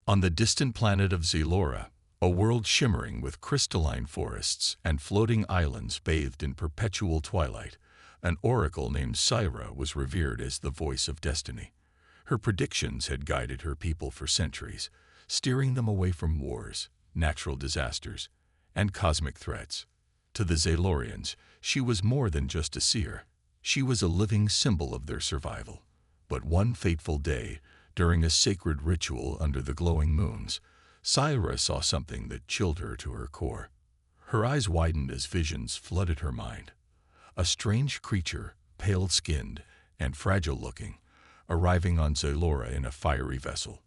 On the distant planet of Zelora, a world shimmering with crystalline forests and floating islands bathed in perpetual twilight, an oracle named Syra was revered as the voice of destiny. Her predictions had guided her people for centuries, steering them away from wars, natural disasters, and cosmic threats. To the Zelorians, she was more than just a seer. She was a living symbol of their survival. But one fateful day, during a sacred ritual under the glowing moons, Syra saw something that chilled her to her core. Her eyes widened as visions flooded her mind. A strange creature, pale-skinned and fragile-looking, arriving on Zelora in a fiery vessel.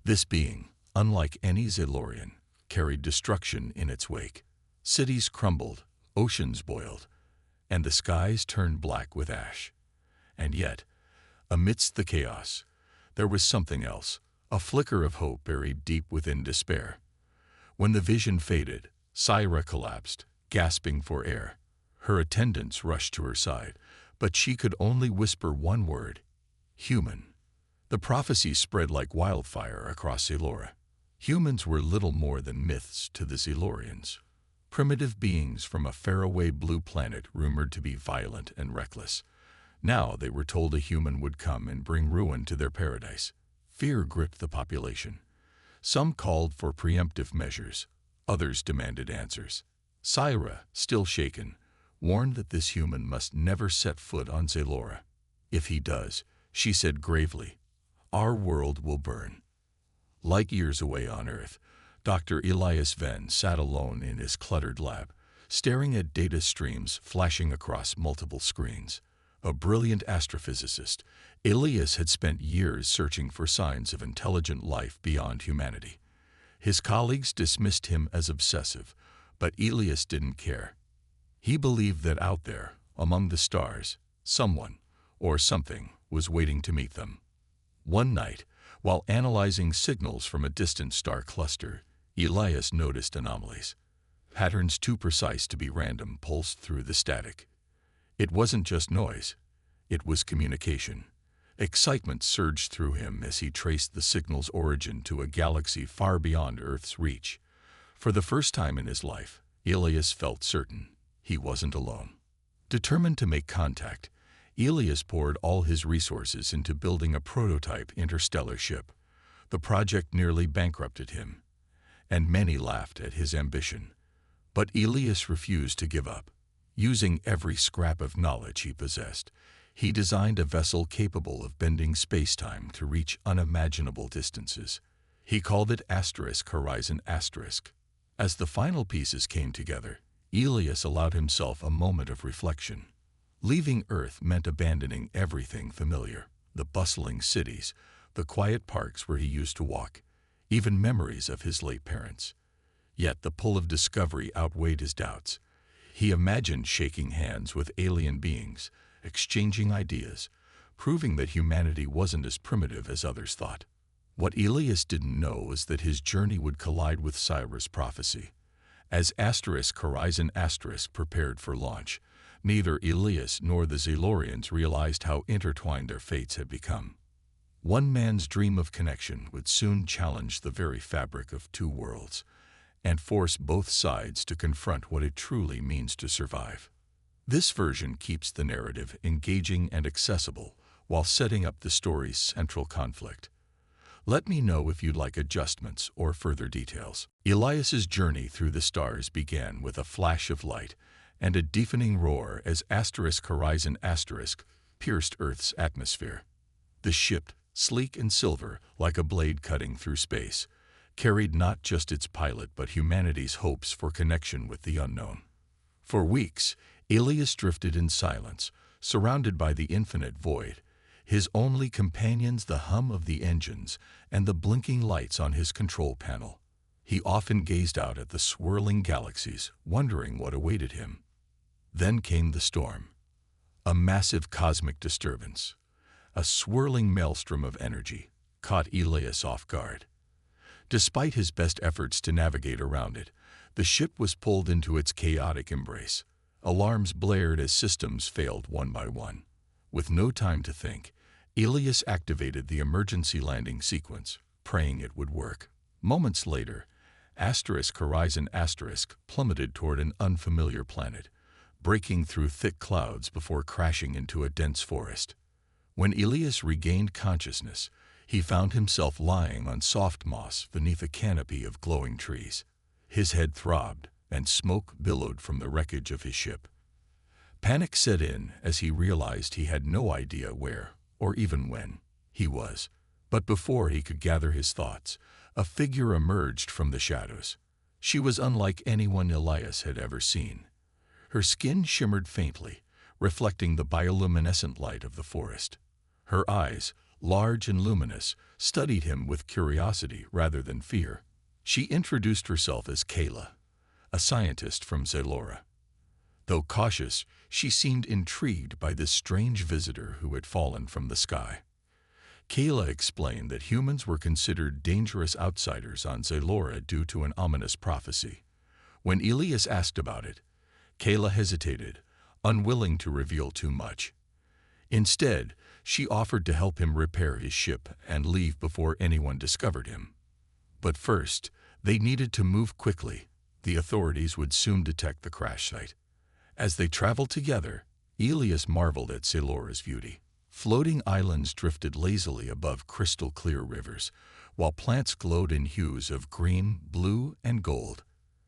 This being, unlike any Zelorian, carried destruction in its wake. Cities crumbled, oceans boiled, and the skies turned black with ash. And yet, amidst the chaos, there was something else, a flicker of hope buried deep within despair. When the vision faded, Syra collapsed, gasping for air. Her attendants rushed to her side, but she could only whisper one word: human. The prophecy spread like wildfire across Zelora. Humans were little more than myths to the Zelorians. Primitive beings from a faraway blue planet rumored to be violent and reckless. Now they were told a human would come and bring ruin to their paradise. Fear gripped the population. Some called for preemptive measures. Others demanded answers. Syra, still shaken, warned that this human must never set foot on Zelora. If he does, she said gravely, our world will burn. Light years away on Earth, Dr. Elias Venn sat alone in his cluttered lab, staring at data streams flashing across multiple screens. A brilliant astrophysicist, Elias had spent years searching for signs of intelligent life beyond humanity. His colleagues dismissed him as obsessive, but Elias didn't care. He believed that out there, among the stars, someone, or something, was waiting to meet them. One night, while analyzing signals from a distant star cluster, Elias noticed anomalies. Patterns too precise to be random pulsed through the static. It wasn't just noise, it was communication. Excitement surged through him as he traced the signal's origin to a galaxy far beyond Earth's reach. For the first time in his life, Elias felt certain he wasn't alone. Determined to make contact, Elias poured all his resources into building a prototype interstellar ship. The project nearly bankrupted him, and many laughed at his ambition. But Elias refused to give up. Using every scrap of knowledge he possessed, he designed a vessel capable of bending space-time to reach unimaginable distances. He called it Horizon Asterisk. As the final pieces came together, Elias allowed himself a moment of reflection. Leaving Earth meant abandoning everything familiar, the bustling cities, the quiet parks where he used to walk, even memories of his late parents. Yet the pull of discovery outweighed his doubts. He imagined shaking hands with alien beings, exchanging ideas, proving that humanity wasn't as primitive as others thought. What Elias didn't know was that his journey would collide with Syra's prophecy. As Horizon Asterisk prepared for launch, neither Elias nor the Zelorians realized how intertwined their fates had become. One man's dream of connection would soon challenge the very fabric of two worlds, and force both sides to confront what it truly means to survive. This version keeps the narrative engaging and accessible while setting up the story's central conflict. Let me know if you'd like adjustments or further details. Elias's journey through the stars began with a flash of light and a deafening roar as Horizon Asterisk pierced Earth's atmosphere. The ship, sleek and silver like a blade cutting through space, carried not just its pilot but humanity's hopes for connection with the unknown. For weeks, Elias drifted in silence, surrounded by the infinite void, his only companions the hum of the engines and the blinking lights on his control panel. He often gazed out at the swirling galaxies, wondering what awaited him. Then came the storm, a massive cosmic disturbance. A swirling maelstrom of energy caught Elias off guard. Despite his best efforts to navigate around it, the ship was pulled into its chaotic embrace. Alarms blared as systems failed one by one. With no time to think, Elias activated the emergency landing sequence, praying it would work. Moments later, Horizon plummeted toward an unfamiliar planet, breaking through thick clouds before crashing into a dense forest. When Elias regained consciousness, he found himself lying on soft moss beneath a canopy of glowing trees. His head throbbed, and smoke billowed from the wreckage of his ship. Panic set in as he realized he had no idea where, or even when, he was. But before he could gather his thoughts, a figure emerged from the shadows. She was unlike anyone Elias had ever seen. Her skin shimmered faintly, reflecting the bioluminescent light of the forest. Her eyes, large and luminous, studied him with curiosity rather than fear. She introduced herself as Kayla, a scientist from Zalora. Though cautious, she seemed intrigued by this strange visitor who had fallen from the sky. Kayla explained that humans were considered dangerous outsiders on Zalora due to an ominous prophecy. When Elias asked about it, Kayla hesitated, unwilling to reveal too much. Instead, she offered to help him repair his ship and leave before anyone discovered him. But first, they needed to move quickly. The authorities would soon detect the crash site. As they traveled together, Elias marveled at Zalora's beauty. Floating islands drifted lazily above crystal-clear rivers, while plants glowed in hues of green, blue, and gold.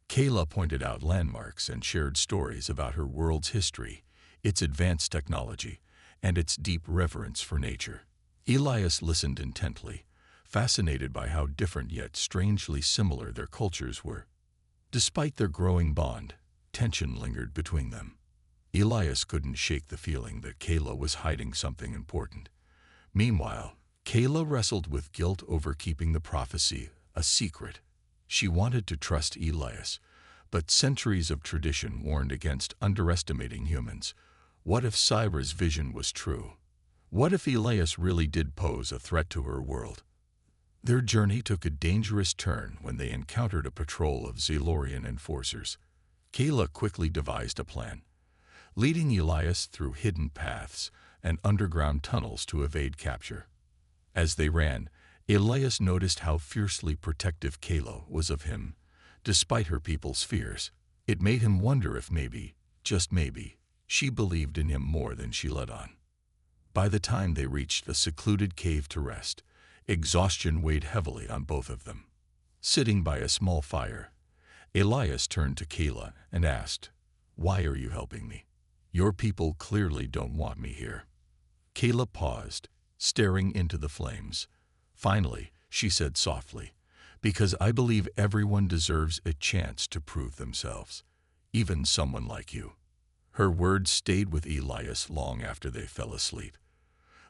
Kayla pointed out landmarks and shared stories about her world's history, its advanced technology, and its deep reverence for nature. Elias listened intently, fascinated by how different yet strangely similar their cultures were. Despite their growing bond, tension lingered between them. Elias couldn't shake the feeling that Kayla was hiding something important. Meanwhile, Kayla wrestled with guilt over keeping the prophecy a secret. She wanted to trust Elias, but centuries of tradition warned against underestimating humans. What if Syra's vision was true? What if Elias really did pose a threat to her world? Their journey took a dangerous turn when they encountered a patrol of Zalorian enforcers. Kayla quickly devised a plan, leading Elias through hidden paths and underground tunnels to evade capture. As they ran, Elias noticed how fiercely protective Kayla was of him, despite her people's fears. It made him wonder if maybe, just maybe, she believed in him more than she let on. By the time they reached the secluded cave to rest, exhaustion weighed heavily on both of them. Sitting by a small fire, Elias turned to Kayla and asked, "Why are you helping me? Your people clearly don't want me here." Kayla paused, staring into the flames. Finally, she said softly, "Because I believe everyone deserves a chance to prove themselves, even someone like you." Her words stayed with Elias long after they fell asleep.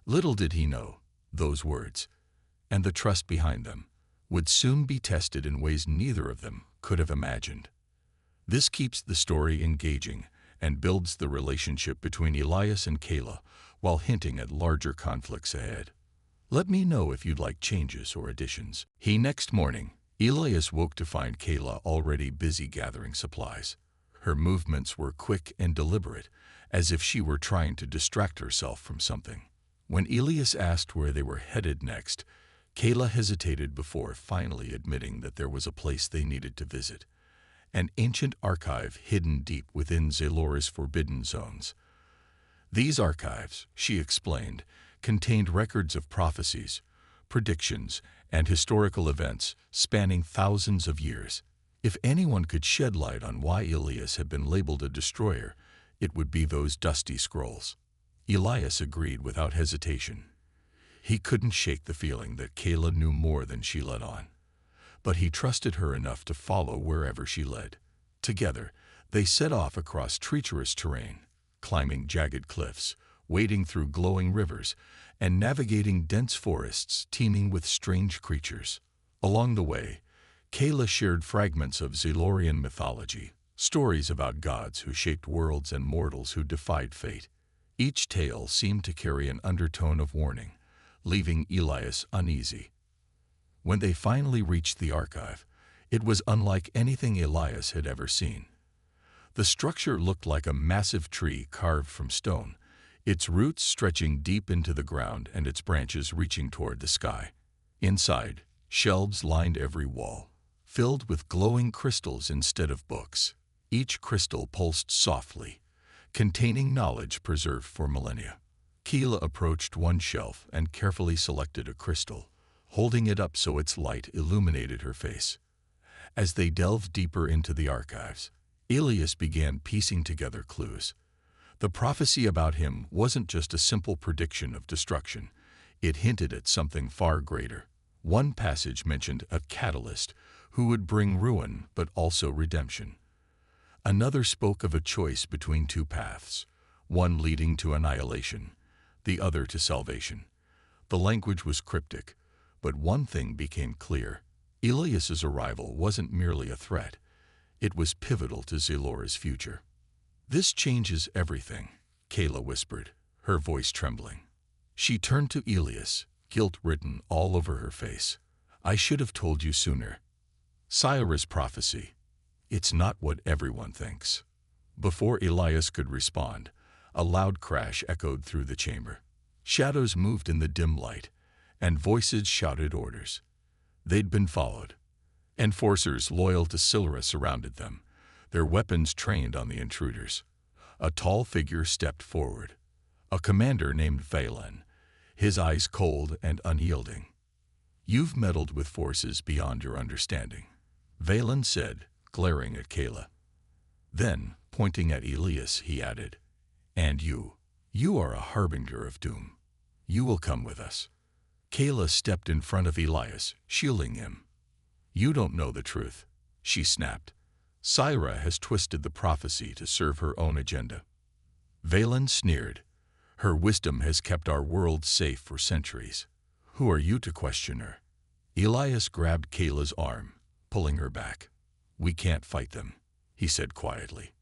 Little did he know, those words, and the trust behind them, would soon be tested in ways neither of them could have imagined. This keeps the story engaging and builds the relationship between Elias and Kayla while hinting at larger conflicts ahead. Let me know if you'd like changes or additions. Next morning, Elias woke to find Kayla already busy gathering supplies. Her movements were quick and deliberate, as if she were trying to distract herself from something. When Elias asked where they were headed next, Kayla hesitated before finally admitting that there was a place they needed to visit, an ancient archive hidden deep within Zalora's forbidden zones. These archives, she explained, contained records of prophecies, predictions, and historical events spanning thousands of years. If anyone could shed light on why Elias had been labeled a destroyer, it would be those dusty scrolls. Elias agreed without hesitation. He couldn't shake the feeling that Kayla knew more than she let on, but he trusted her enough to follow wherever she led. Together, they set off across treacherous terrain, climbing jagged cliffs, wading through glowing rivers, and navigating dense forests teeming with strange creatures. Along the way, Kayla shared fragments of Zalorian mythology, stories about gods who shaped worlds and mortals who defied fate. Each tale seemed to carry an undertone of warning, leaving Elias uneasy. When they finally reached the archive, it was unlike anything Elias had ever seen. The structure looked like a massive tree carved from stone, its roots stretching deep into the ground and its branches reaching toward the sky. Inside, Shelves lined every wall, filled with glowing crystals instead of books. Each crystal pulsed softly, containing knowledge preserved for millennia. Keela approached one shelf and carefully selected a crystal, holding it up so its light illuminated her face. As they delved deeper into the archives, Elias began piecing together clues. The prophecy about him wasn't just a simple prediction of destruction. It hinted at something far greater. One passage mentioned a catalyst who would bring ruin but also redemption. Another spoke of a choice between two paths, one leading to annihilation, the other to salvation. The language was cryptic, but one thing became clear. Elias's arrival wasn't merely a threat. It was pivotal to Zalora's future. "This changes everything," Kayla whispered, her voice trembling. She turned to Elias, guilt written all over her face. "I should have told you sooner." Syra's prophecy. It's not what everyone thinks. Before Elias could respond, a loud crash echoed through the chamber. Shadows moved in the dim light, and voices shouted orders. They'd been followed. Enforcers loyal to Silra surrounded them, their weapons trained on the intruders. A tall figure stepped forward, a commander named Valen, his eyes cold and unyielding. "You've meddled with forces beyond your understanding," Valen said, glaring at Kayla. Then, pointing at Elias, he added, "And you are a harbinger of doom. You will come with us." Kayla stepped in front of Elias, shielding him. "You don't know the truth," she snapped. "Syra has twisted the prophecy to serve her own agenda." Valen sneered. "Her wisdom has kept our world safe for centuries. Who are you to question her?" Elias grabbed Kayla's arm, pulling her back. "We can't fight them," he said quietly.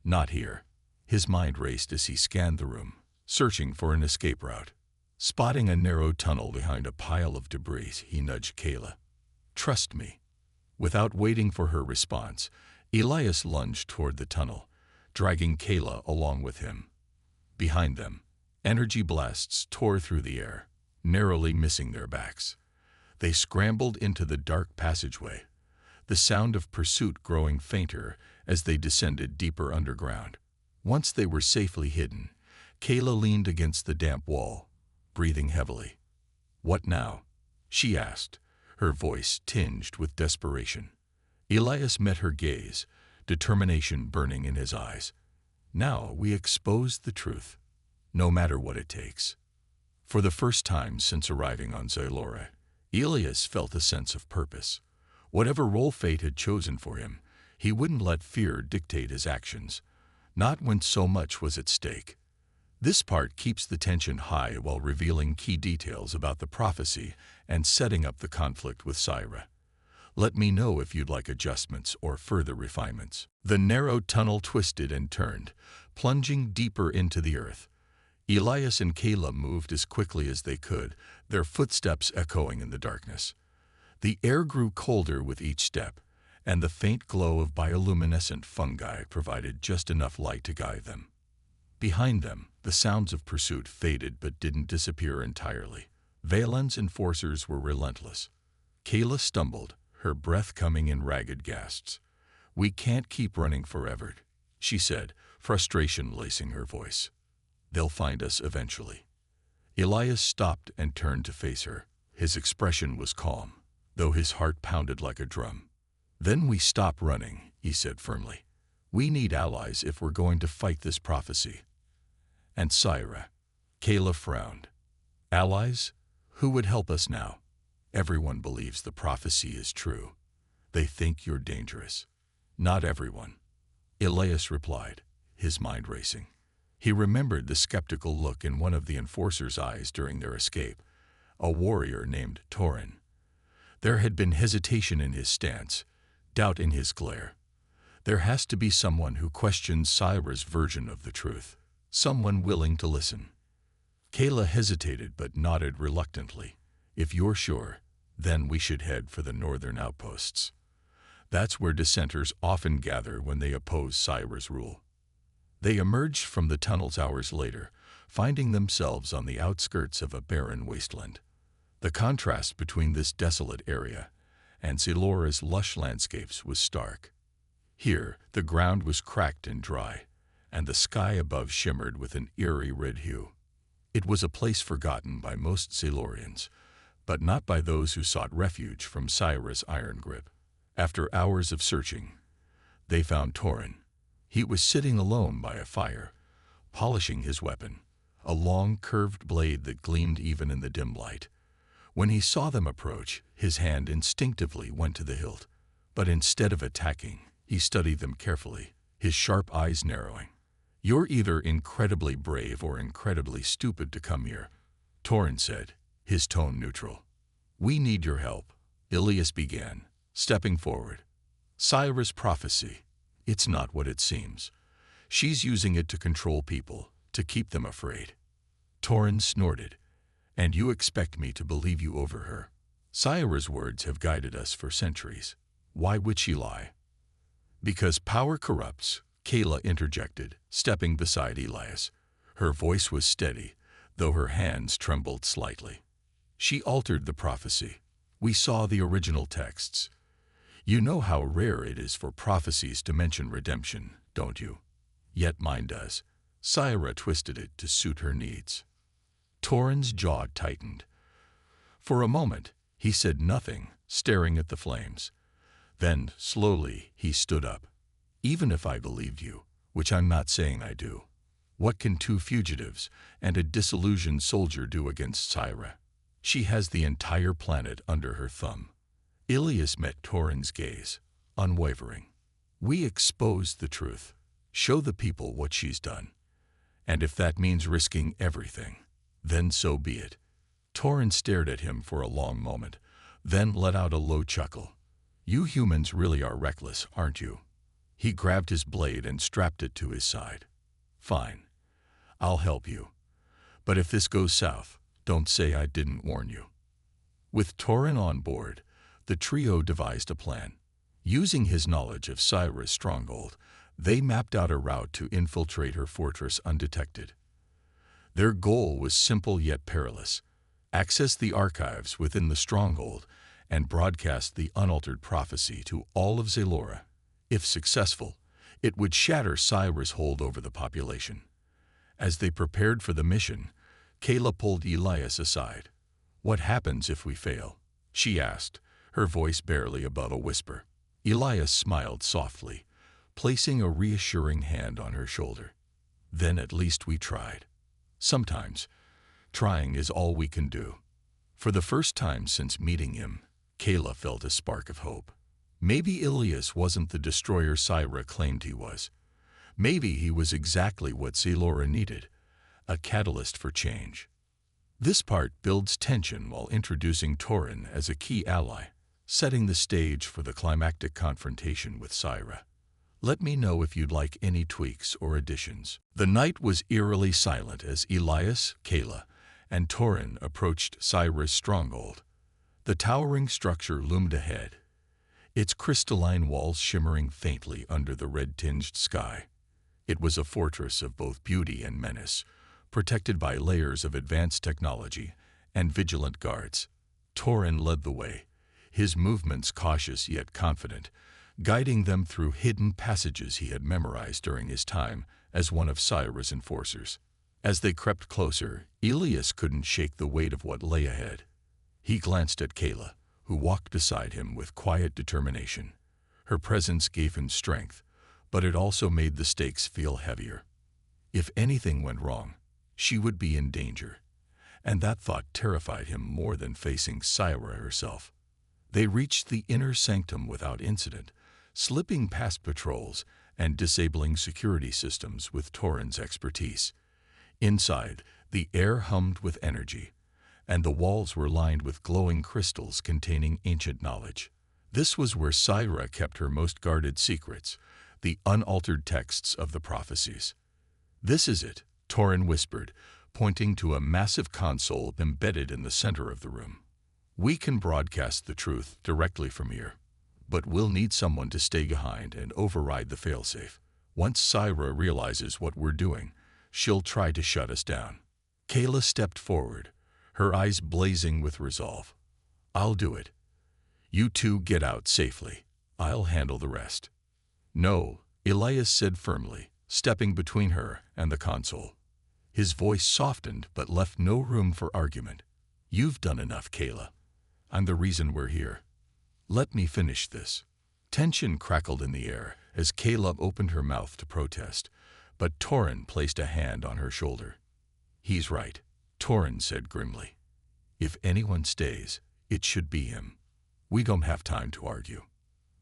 "Not here." His mind raced as he scanned the room, searching for an escape route. Spotting a narrow tunnel behind a pile of debris, he nudged Kayla. "Trust me." Without waiting for her response, Elias lunged toward the tunnel, dragging Kayla along with him. Behind them, energy blasts tore through the air, narrowly missing their backs. They scrambled into the dark passageway, the sound of pursuit growing fainter as they descended deeper underground. Once they were safely hidden, Kayla leaned against the damp wall, breathing heavily. "What now?" she asked, her voice tinged with desperation. Elias met her gaze, determination burning in his eyes. "Now we expose the truth, no matter what it takes." For the first time since arriving on Zalora, Elias felt a sense of purpose. Whatever role fate had chosen for him, he wouldn't let fear dictate his actions, not when so much was at stake. This part keeps the tension high while revealing key details about the prophecy and setting up the conflict with Syra. Let me know if you'd like adjustments or further refinements. The narrow tunnel twisted and turned, plunging deeper into the earth. Elias and Kayla moved as quickly as they could, their footsteps echoing in the darkness. The air grew colder with each step, and the faint glow of bioluminescent fungi provided just enough light to guide them. Behind them, the sounds of pursuit faded but didn't disappear entirely. Valen's enforcers were relentless. Kayla stumbled, her breath coming in ragged gasps. "We can't keep running forever," she said, frustration lacing her voice. "They'll find us eventually." Elias stopped and turned to face her. His expression was calm, though his heart pounded like a drum. "Then we stop running," he said firmly. "We need allies if we're going to fight this prophecy." "And Syra?" Kayla frowned. "Allies? Who would help us now? Everyone believes the prophecy is true. They think you're dangerous." "Not everyone," Elias replied, his mind racing. He remembered the skeptical look in one of the enforcers' eyes during their escape, a warrior named Torin. There had been hesitation in his stance, doubt in his glare. There has to be someone who questions Syra's version of the truth, someone willing to listen. Kayla hesitated but nodded reluctantly. "If you're sure, then we should head for the northern outposts. That's where dissenters often gather when they oppose Syra's rule." They emerged from the tunnels hours later, finding themselves on the outskirts of a barren wasteland. The contrast between this desolate area and Zelora's lush landscapes was stark. Here, the ground was cracked and dry, and the sky above shimmered with an eerie red hue. It was a place forgotten by most Zelorians, but not by those who sought refuge from Syrah's iron grip. After hours of searching, they found Torin. He was sitting alone by a fire, polishing his weapon, a long, curved blade that gleamed even in the dim light. When he saw them approach, his hand instinctively went to the hilt, but instead of attacking, he studied them carefully, his sharp eyes narrowing. "You're either incredibly brave or incredibly stupid to come here," Torin said, his tone neutral. "We need your help," Ilias began, stepping forward. "Syrah's prophecy. It's not what it seems. She's using it to control people, to keep them afraid." Torin snorted. "And you expect me to believe you over her? Syrah's words have guided us for centuries. Why would she lie?" "Because power corrupts," Kayla interjected, stepping beside Elias. Her voice was steady, though her hands trembled slightly. "She altered the prophecy. We saw the original texts. You know how rare it is for prophecies to mention redemption, don't you? Yet mine does." Syrah twisted it to suit her needs. Torin's jaw tightened. For a moment, he said nothing, staring at the flames. Then, slowly, he stood up. "Even if I believed you, which I'm not saying I do, what can two fugitives and a disillusioned soldier do against Syrah? She has the entire planet under her thumb." Ilias met Torin's gaze, unwavering. "We expose the truth, show the people what she's done. And if that means risking everything, then so be it." Torin stared at him for a long moment, then let out a low chuckle. "You humans really are reckless, aren't you?" He grabbed his blade and strapped it to his side. "Fine. I'll help you. But if this goes south, don't say I didn't warn you." With Torin on board, the trio devised a plan. Using his knowledge of Syrah's stronghold, they mapped out a route to infiltrate her fortress undetected. Their goal was simple yet perilous: access the archives within the stronghold and broadcast the unaltered prophecy to all of Zelora. If successful, it would shatter Syrah's hold over the population. As they prepared for the mission, Kayla pulled Elias aside. "What happens if we fail?" she asked, her voice barely above a whisper. Elias smiled softly, placing a reassuring hand on her shoulder. "Then at least we tried. Sometimes, trying is all we can do." For the first time since meeting him, Kayla felt a spark of hope. Maybe Ilias wasn't the destroyer Syrah claimed he was. Maybe he was exactly what Zelora needed, a catalyst for change. This part builds tension while introducing Torin as a key ally, setting the stage for the climactic confrontation with Syrah. Let me know if you'd like any tweaks or additions. The night was eerily silent as Elias, Kayla, and Torin approached Syrah's stronghold. The towering structure loomed ahead, its crystalline walls shimmering faintly under the red-tinged sky. It was a fortress of both beauty and menace, protected by layers of advanced technology and vigilant guards. Torin led the way, his movements cautious yet confident, guiding them through hidden passages he had memorized during his time as one of Syrah's enforcers. As they crept closer, Ilias couldn't shake the weight of what lay ahead. He glanced at Kayla, who walked beside him with quiet determination. Her presence gave him strength, but it also made the stakes feel heavier. If anything went wrong, she would be in danger, and that thought terrified him more than facing Syrah herself. They reached the inner sanctum without incident, slipping past patrols and disabling security systems with Torin's expertise. Inside, the air hummed with energy, and the walls were lined with glowing crystals containing ancient knowledge. This was where Syrah kept her most guarded secrets, the unaltered texts of the prophecies. "This is it," Torin whispered, pointing to a massive console embedded in the center of the room. "We can broadcast the truth directly from here, but we'll need someone to stay behind and override the failsafe. Once Syrah realizes what we're doing, she'll try to shut us down." Kayla stepped forward, her eyes blazing with resolve. "I'll do it. You two get out safely. I'll handle the rest." "No," Elias said firmly, stepping between her and the console. His voice softened but left no room for argument. "You've done enough, Kayla. I'm the reason we're here. Let me finish this." Tension crackled in the air as Kayla opened her mouth to protest, but Torin placed a hand on her shoulder. "He's right," Torin said grimly. "If anyone stays, it should be him. We don't have time to argue."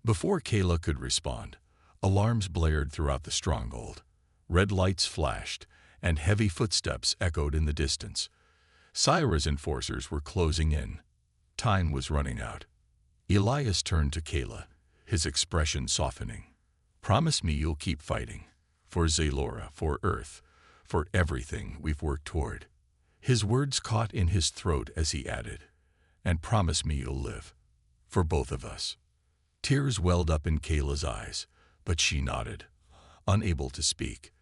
Before Kayla could respond, alarms blared throughout the stronghold. Red lights flashed, and heavy footsteps echoed in the distance. Syra's enforcers were closing in. Time was running out. Elias turned to Kayla, his expression softening. "Promise me you'll keep fighting. For Zalora, for Earth, for everything we've worked toward." His words caught in his throat as he added, "And promise me you'll live. For both of us." Tears welled up in Kayla's eyes, but she nodded, unable to speak.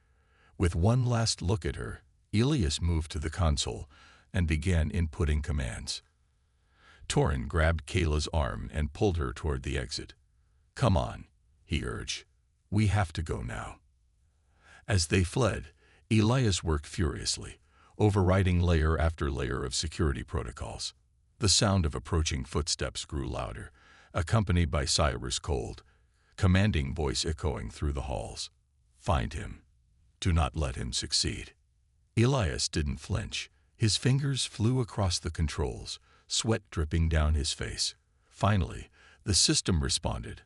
With one last look at her, Elias moved to the console and began inputting commands. Torin grabbed Kayla's arm and pulled her toward the exit. "Come on," he urged. "We have to go now." As they fled, Elias worked furiously, overriding layer after layer of security protocols. The sound of approaching footsteps grew louder, accompanied by Syra's cold, commanding voice echoing through the halls. "Find him. Do not let him succeed." Elias didn't flinch. His fingers flew across the controls, sweat dripping down his face. Finally, the system responded,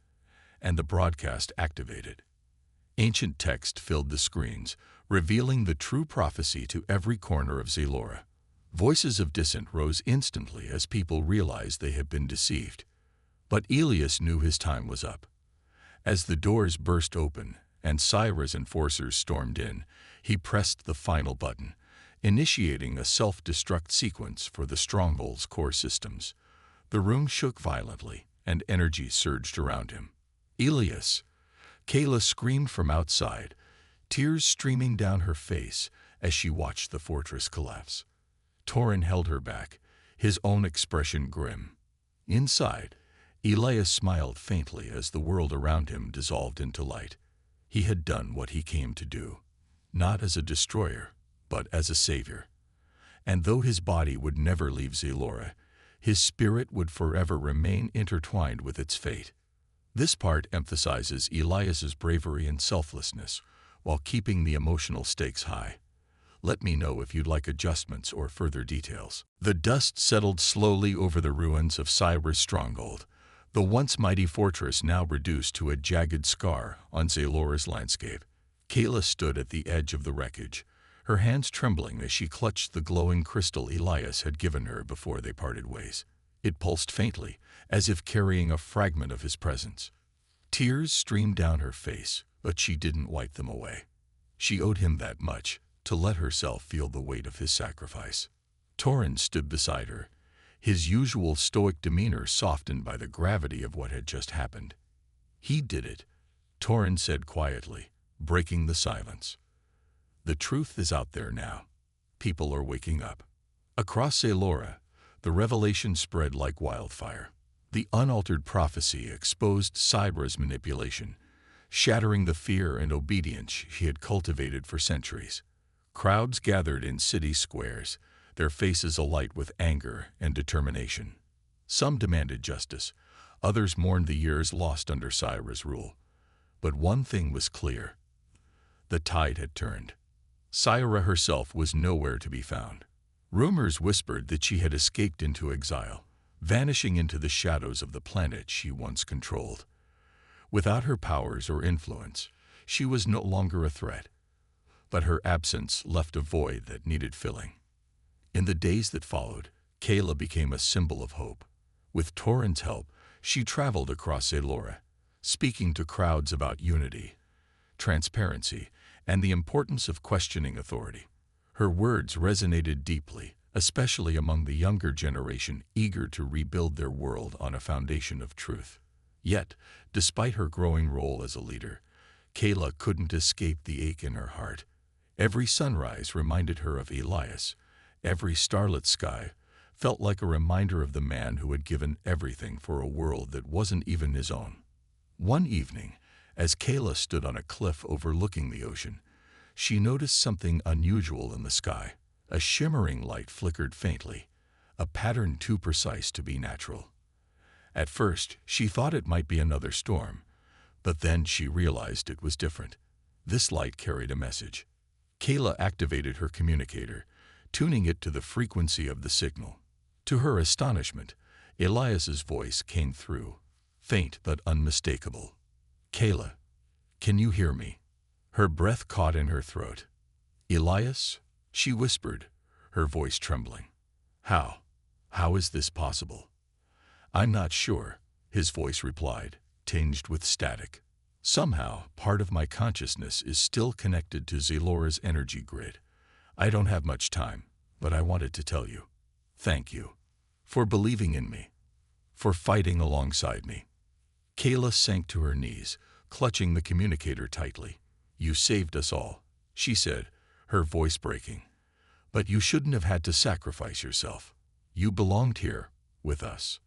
and the broadcast activated. Ancient text filled the screens, revealing the true prophecy to every corner of Zalora. Voices of dissent rose instantly as people realized they had been deceived. But Elias knew his time was up. As the doors burst open and Syra's enforcers stormed in, he pressed the final button, initiating a self-destruct sequence for the stronghold's core systems. The room shook violently, and energy surged around him. "Elias!" Kayla screamed from outside, tears streaming down her face as she watched the fortress collapse. Torin held her back, his own expression grim. Inside, Elias smiled faintly as the world around him dissolved into light. He had done what he came to do, not as a destroyer, but as a savior. And though his body would never leave Zalora, his spirit would forever remain intertwined with its fate. This part emphasizes Elias's bravery and selflessness, while keeping the emotional stakes high. Let me know if you'd like adjustments or further details. The dust settled slowly over the ruins of Syra's stronghold, the once mighty fortress now reduced to a jagged scar on Zalora's landscape. Kayla stood at the edge of the wreckage, her hands trembling as she clutched the glowing crystal Elias had given her before they parted ways. It pulsed faintly, as if carrying a fragment of his presence. Tears streamed down her face, but she didn't wipe them away. She owed him that much, to let herself feel the weight of his sacrifice. Torin stood beside her, his usual stoic demeanor softened by the gravity of what had just happened. "He did it," Torin said quietly, breaking the silence. "The truth is out there now. People are waking up." Across Zalora, the revelation spread like wildfire. The unaltered prophecy exposed Syra's manipulation, shattering the fear and obedience she had cultivated for centuries. Crowds gathered in city squares, their faces alight with anger and determination. Some demanded justice, others mourned the years lost under Syra's rule. But one thing was clear. The tide had turned. Syra herself was nowhere to be found. Rumors whispered that she had escaped into exile, vanishing into the shadows of the planet she once controlled. Without her powers or influence, she was no longer a threat, but her absence left a void that needed filling. In the days that followed, Kayla became a symbol of hope. With Torin's help, she traveled across Zalora, speaking to crowds about unity, transparency, and the importance of questioning authority. Her words resonated deeply, especially among the younger generation eager to rebuild their world on a foundation of truth. Yet, despite her growing role as a leader, Kayla couldn't escape the ache in her heart. Every sunrise reminded her of Elias, every starlit sky felt like a reminder of the man who had given everything for a world that wasn't even his own. One evening, as Kayla stood on a cliff overlooking the ocean, she noticed something unusual in the sky. A shimmering light flickered faintly, a pattern too precise to be natural. At first, she thought it might be another storm, but then she realized it was different. This light carried a message. Kayla activated her communicator, tuning it to the frequency of the signal. To her astonishment, Elias's voice came through, faint but unmistakable. "Kayla, can you hear me?" Her breath caught in her throat. "Elias?" she whispered, her voice trembling. How is this possible?" "I'm not sure," his voice replied, tinged with static. "Somehow, part of my consciousness is still connected to Zelora's energy grid. I don't have much time, but I wanted to tell you. Thank you. For believing in me. For fighting alongside me." Kayla sank to her knees, clutching the communicator tightly. "You saved us all," she said, her voice breaking. "But you shouldn't have had to sacrifice yourself. You belonged here, with us."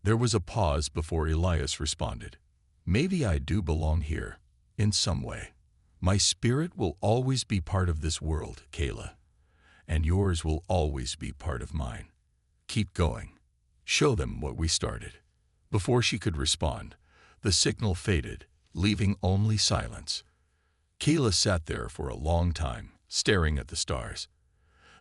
There was a pause before Elias responded. "Maybe I do belong here, in some way. My spirit will always be part of this world, Kayla. And yours will always be part of mine. Keep going. Show them what we started." Before she could respond, the signal faded, leaving only silence. Kayla sat there for a long time, staring at the stars.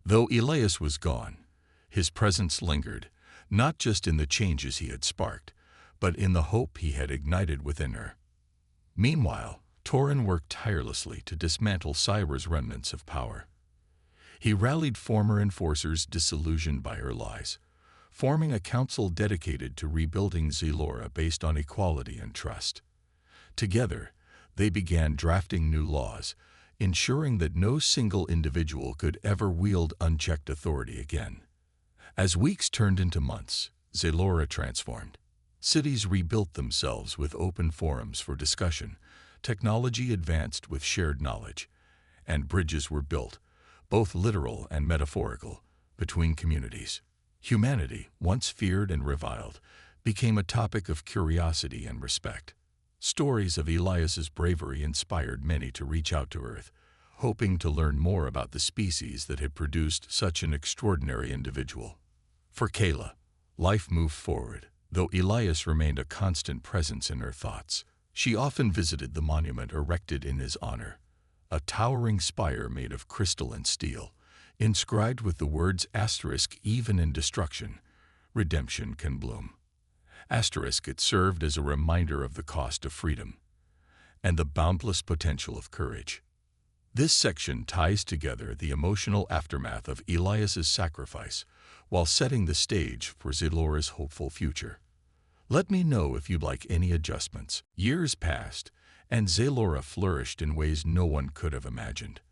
Though Elias was gone, his presence lingered, not just in the changes he had sparked, but in the hope he had ignited within her. Meanwhile, Torin worked tirelessly to dismantle Syra's remnants of power. He rallied former enforcers disillusioned by her lies, forming a council dedicated to rebuilding Zelora based on equality and trust. Together, they began drafting new laws, ensuring that no single individual could ever wield unchecked authority again. As weeks turned into months, Zelora transformed. Cities rebuilt themselves with open forums for discussion, technology advanced with shared knowledge, and bridges were built, both literal and metaphorical, between communities. Humanity, once feared and reviled, became a topic of curiosity and respect. Stories of Elias's bravery inspired many to reach out to Earth, hoping to learn more about the species that had produced such an extraordinary individual. For Kayla, life moved forward, though Elias remained a constant presence in her thoughts. She often visited the monument erected in his honor, a towering spire made of crystal and steel, inscribed with the words ** even in destruction, redemption can bloom. It served as a reminder of the cost of freedom and the boundless potential of courage. This section ties together the emotional aftermath of Elias's sacrifice while setting the stage for Zelora's hopeful future. Let me know if you'd like any adjustments. Years passed, and Zelora flourished in ways no one could have imagined.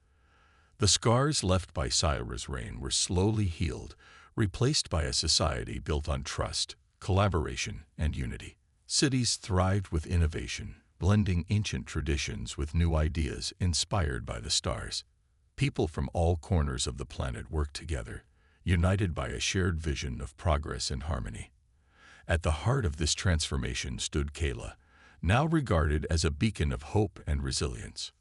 The scars left by Syra's reign were slowly healed, replaced by a society built on trust, collaboration, and unity. Cities thrived with innovation, blending ancient traditions with new ideas inspired by the stars. People from all corners of the planet worked together, united by a shared vision of progress and harmony. At the heart of this transformation stood Kayla, now regarded as a beacon of hope and resilience.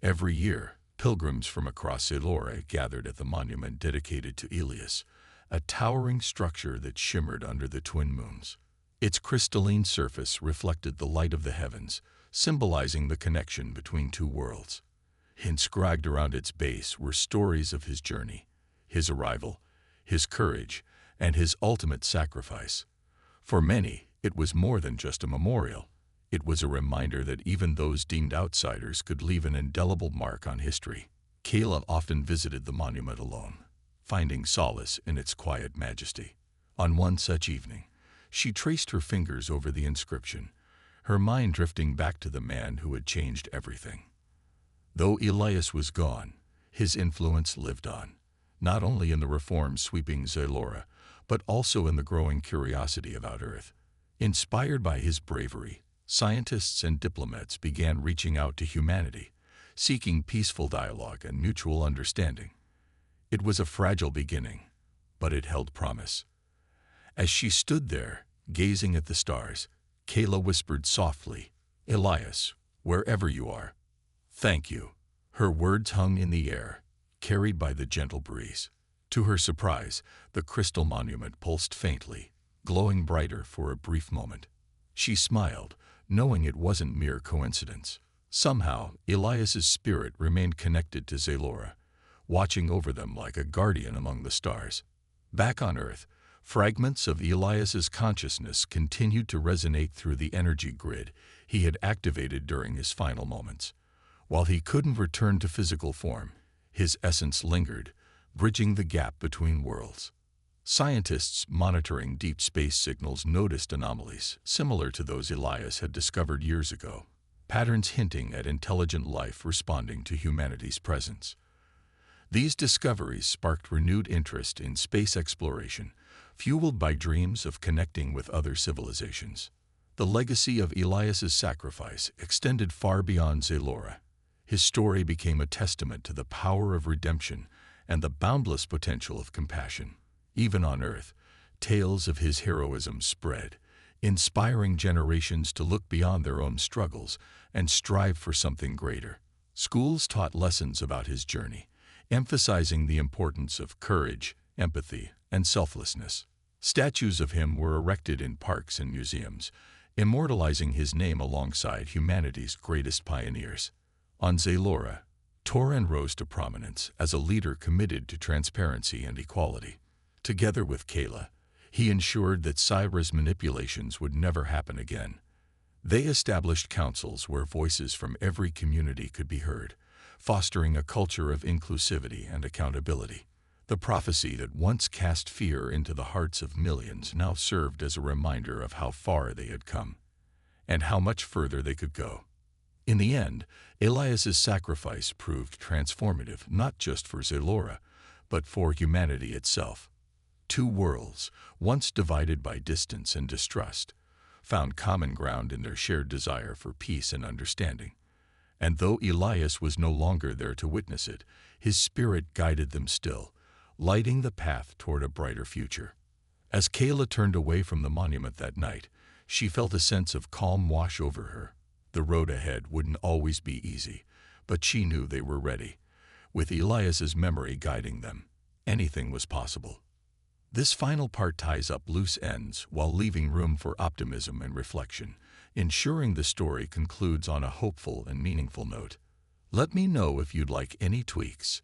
Every year, pilgrims from across Zelora gathered at the monument dedicated to Elias, a towering structure that shimmered under the twin moons. Its crystalline surface reflected the light of the heavens, symbolizing the connection between two worlds. Inscribed around its base were stories of his journey, his arrival, his courage, and his ultimate sacrifice. For many, it was more than just a memorial. It was a reminder that even those deemed outsiders could leave an indelible mark on history. Kayla often visited the monument alone, finding solace in its quiet majesty. On one such evening, she traced her fingers over the inscription, her mind drifting back to the man who had changed everything. Though Elias was gone, his influence lived on, not only in the reforms sweeping Zelora, but also in the growing curiosity about Earth. Inspired by his bravery, scientists and diplomats began reaching out to humanity, seeking peaceful dialogue and mutual understanding. It was a fragile beginning, but it held promise. As she stood there, gazing at the stars, Kayla whispered softly, "Elias, wherever you are, thank you." Her words hung in the air, carried by the gentle breeze. To her surprise, the crystal monument pulsed faintly, glowing brighter for a brief moment. She smiled, knowing it wasn't mere coincidence. Somehow, Elias's spirit remained connected to Zaylora, watching over them like a guardian among the stars. Back on Earth, fragments of Elias's consciousness continued to resonate through the energy grid he had activated during his final moments. While he couldn't return to physical form, his essence lingered, bridging the gap between worlds. Scientists monitoring deep space signals noticed anomalies similar to those Elias had discovered years ago, patterns hinting at intelligent life responding to humanity's presence. These discoveries sparked renewed interest in space exploration, fueled by dreams of connecting with other civilizations. The legacy of Elias's sacrifice extended far beyond Zaylora. His story became a testament to the power of redemption and the boundless potential of compassion. Even on Earth, tales of his heroism spread, inspiring generations to look beyond their own struggles and strive for something greater. Schools taught lessons about his journey, emphasizing the importance of courage, empathy, and selflessness. Statues of him were erected in parks and museums, immortalizing his name alongside humanity's greatest pioneers. On Zaylora, Toran rose to prominence as a leader committed to transparency and equality. Together with Kayla, he ensured that Syra's manipulations would never happen again. They established councils where voices from every community could be heard, fostering a culture of inclusivity and accountability. The prophecy that once cast fear into the hearts of millions now served as a reminder of how far they had come, and how much further they could go. In the end, Elias's sacrifice proved transformative not just for Zaylora, but for humanity itself. Two worlds, once divided by distance and distrust, found common ground in their shared desire for peace and understanding. And though Elias was no longer there to witness it, his spirit guided them still, lighting the path toward a brighter future. As Kayla turned away from the monument that night, she felt a sense of calm wash over her. The road ahead wouldn't always be easy, but she knew they were ready. With Elias's memory guiding them, anything was possible. This final part ties up loose ends while leaving room for optimism and reflection, ensuring the story concludes on a hopeful and meaningful note. Let me know if you'd like any tweaks.